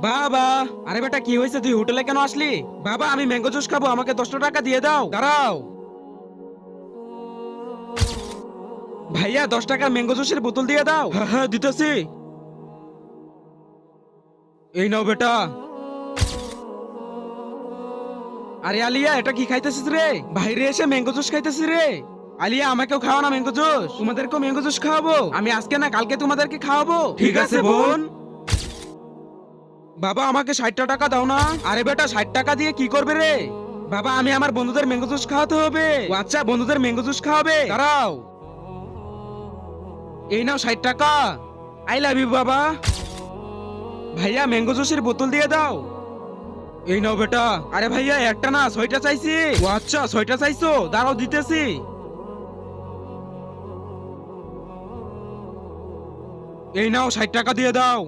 বাবা, আরে বেটা কি হয়েছে, তুই হোটেলে কেন আসলি? বাবা আমি ম্যাঙ্গো জুস খাবো, আমাকে 10টা টাকা দিয়ে দাও। দাঁড়াও ভাইয়া, 10 টাকার ম্যাঙ্গো জুসের বোতল দিয়ে দাও। হ্যাঁ হ্যাঁ দিতেছি। এই নাও বেটা। আরে আলিয়া, এটা কি খাইতেছিস রে? বাইরে এসে ম্যাঙ্গো জুস খাইতেছিস রে? আলিয়া, আমাকেও খাওয়া না ম্যাঙ্গো জুস। তোমাদেরকেও ম্যাঙ্গো জুস খাওয়াবো আমি, আজকে না কালকে তোমাদেরকে খাওয়াবো। ঠিক আছে বোন। বাবা আমাকে 60টা টাকা দাও না। আরে বেটা, 60 টাকা দিয়ে কি করবে রে? বাবা আমি আমার বন্ধুদের ম্যাঙ্গো জুস খাওয়াতে হবে। ও আচ্ছা, বন্ধুদের ম্যাঙ্গো জুস খাওয়াবে, দাঁড়াও। এই নাও 60 টাকা। আই লাভ ইউ বাবা। ভাইয়া ম্যাঙ্গো জুসের বোতল দিয়ে দাও। এই নাও বেটা। আরে ভাইয়া, একটা না 6টা চাইছি। ও আচ্ছা, 6টা চাইছো, দাঁড়াও দিতেছি। এই নাও 60 টাকা দিয়ে দাও।